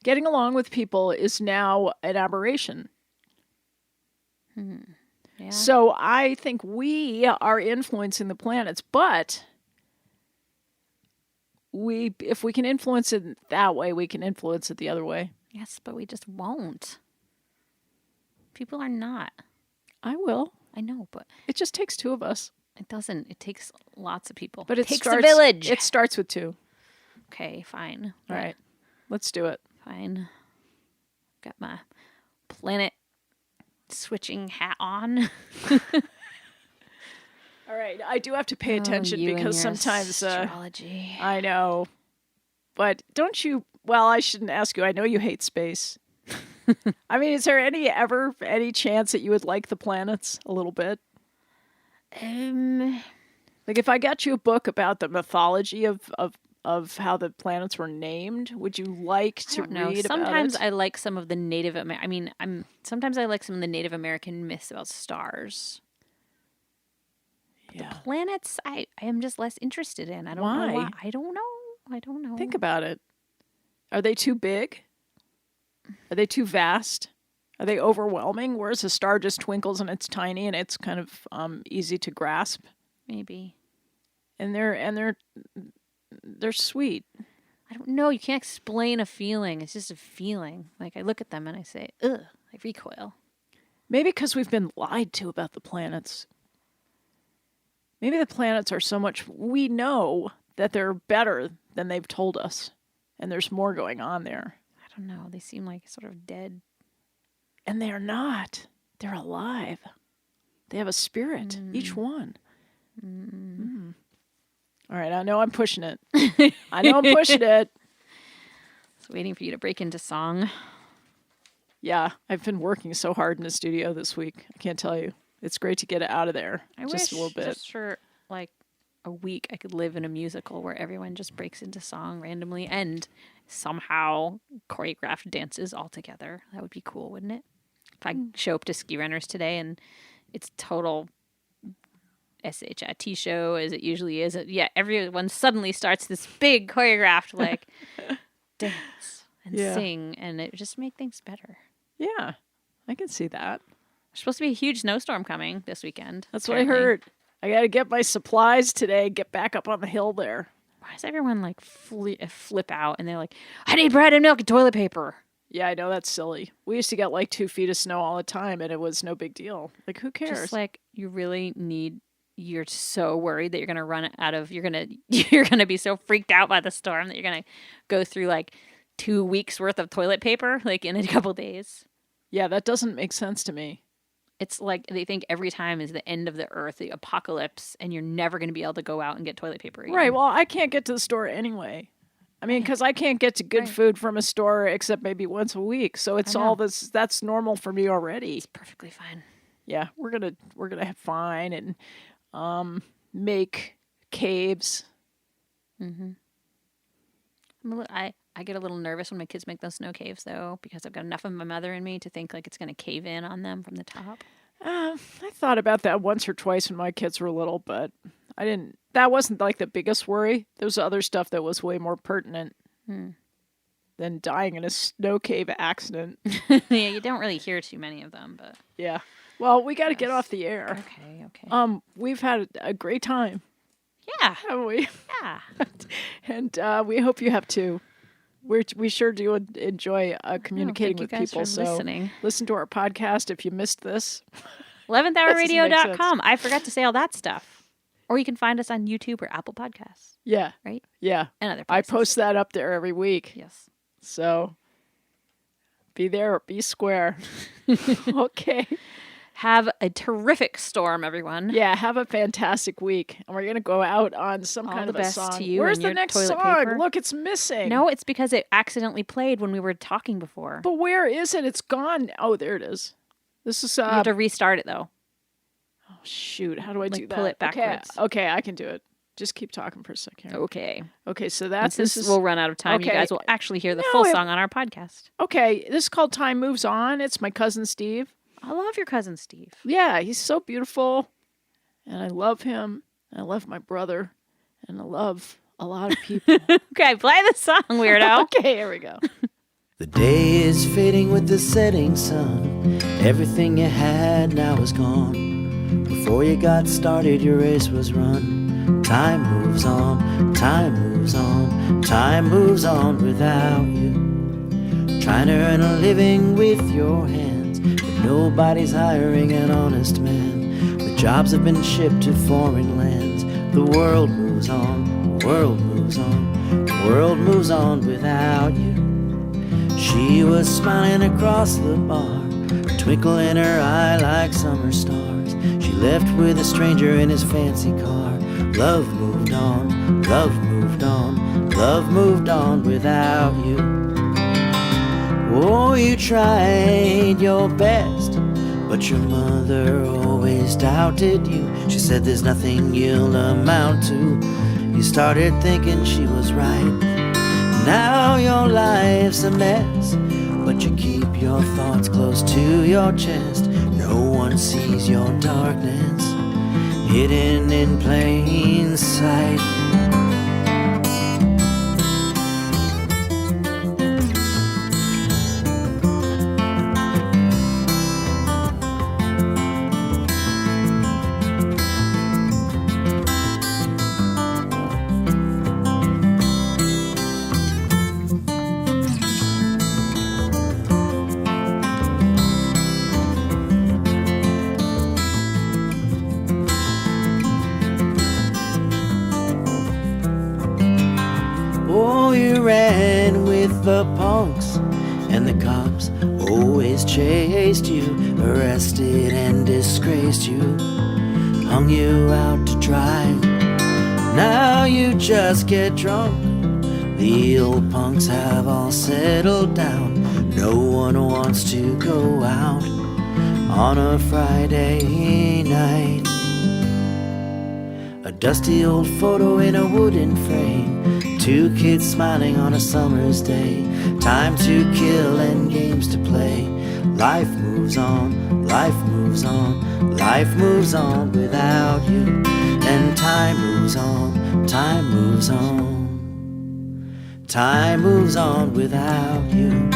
Getting along with people is now an aberration. Yeah. So I think we are influencing the planets, but if we can influence it that way, we can influence it the other way. Yes, but we just won't. People are not. I will. I know, but It just takes two of us. it doesn't. It takes lots of people. But it takes starts, a village. It starts with two. Okay, fine. All right. Let's do it. Fine. Got my planet switching hat on. All right. I do have to pay attention you and because your sometimes astrology. I know. But don't you? Well, I shouldn't ask you. I know you hate space. I mean, is there any chance that you would like the planets a little bit? Like if I got you a book about the mythology of how the planets were named, would you like to read about it? Sometimes I like some of the Native sometimes I like some of the Native American myths about stars. Yeah. Planets I am just less interested in. I don't Why? know why. I don't know. Think about it. Are they too big? Are they too vast? Are they overwhelming? Whereas a star just twinkles and it's tiny and it's kind of easy to grasp. Maybe. And they're sweet. I don't know. You can't explain a feeling. It's just a feeling. Like I look at them and I say, ugh, I recoil. Maybe because we've been lied to about the planets. Maybe the planets are so much, we know that they're better than they've told us. And there's more going on there. I don't know. They seem like sort of dead. And they're not. They're alive. They have a spirit, each one. All right, I know I'm pushing it. I know I'm pushing it. Just waiting for you to break into song. Yeah, I've been working so hard in the studio this week. I can't tell you. It's great to get it out of there I just wish a little bit. just for like a week I could live in a musical where everyone just breaks into song randomly and somehow choreographed dances all together. That would be cool, wouldn't it? If I show up to Ski Runners today and it's total SHIT show as it usually is. Yeah, everyone suddenly starts this big choreographed like dance and sing, and it would just make things better. Yeah, I can see that. There's supposed to be a huge snowstorm coming this weekend. That's what I heard. I got to get my supplies today, get back up on the hill there. Why does everyone like flip out and they're like, I need bread and milk and toilet paper? Yeah, I know that's silly. We used to get like 2 feet of snow all the time, and it was no big deal. Like, who cares? Just like you really need. You're so worried that you're gonna run out of. You're gonna be so freaked out by the storm that you're gonna go through like 2 weeks worth of toilet paper like in a couple days. Yeah, that doesn't make sense to me. It's like they think every time is the end of the earth, the apocalypse, and you're never going to be able to go out and get toilet paper again. Right. Well, I can't get to the store anyway. I mean, because I can't get to good food from a store except maybe once a week. So it's all this. That's normal for me already. It's perfectly fine. Yeah, we're gonna have fine and make caves. Mm-hmm. I get a little nervous when my kids make those snow caves, though, because I've got enough of my mother in me to think like it's going to cave in on them from the top. I thought about that once or twice when my kids were little, but I didn't. That wasn't like the biggest worry. There was other stuff that was way more pertinent than dying in a snow cave accident. Yeah, you don't really hear too many of them, but Yeah. Well, we got to get off the air. Okay. We've had a great time, Yeah. haven't we? Yeah. And we hope you have too. We sure do enjoy communicating thank with you guys people. for So listening. listen to our podcast if you missed this. 11thhourradio.com. I forgot to say all that stuff. Or you can find us on YouTube or Apple Podcasts. Yeah. Right? Yeah. And other I places. post that up there every week. Yes. So be there or be square. Okay. Have a terrific storm, everyone. Yeah, have a fantastic week. And we're going to go out on some All kind the of a best song. to you Where's and the your next toilet song? paper. Look, it's missing. No, it's because it accidentally played when we were talking before. But where is it? It's gone. Oh, there it is. This is You have to restart it, though. oh, shoot. How do I do that? pull it backwards. Okay, I can do it. Just keep talking for a second. Okay. Okay, so that's Since we'll run out of time, you okay. guys will actually hear the No, full it- song on our podcast. Okay, this is called Time Moves On. It's my cousin Steve. I love your cousin Steve. Yeah, he's so beautiful. And I love him. I love my brother. And I love a lot of people. Okay, play the song, weirdo. Okay, here we go. The day is fading with the setting sun. Everything you had now is gone. Before you got started, your race was run. Time moves on, time moves on, time moves on without you. Trying to earn a living with your hands, but nobody's hiring an honest man. The jobs have been shipped to foreign lands. The world moves on, the world moves on, the world moves on without you. She was smiling across the bar, a twinkle in her eye like summer stars. She left with a stranger in his fancy car. Love moved on, love moved on, love moved on without you. Oh, you tried your best, but your mother always doubted you. She said there's nothing you'll amount to. You started thinking she was right. Now your life's a mess, but you keep your thoughts close to your chest. No one sees your darkness, hidden in plain sight. Oh, you ran with the punks, and the cops always chased you, arrested and disgraced you, hung you out to dry. Now you just get drunk. The old punks have all settled down. No one wants to go out on a Friday night. A dusty old photo in a wooden frame, two kids smiling on a summer's day. Time to kill and games to play. Life moves on, life moves on, life moves on without you. And time moves on, time moves on, time moves on without you.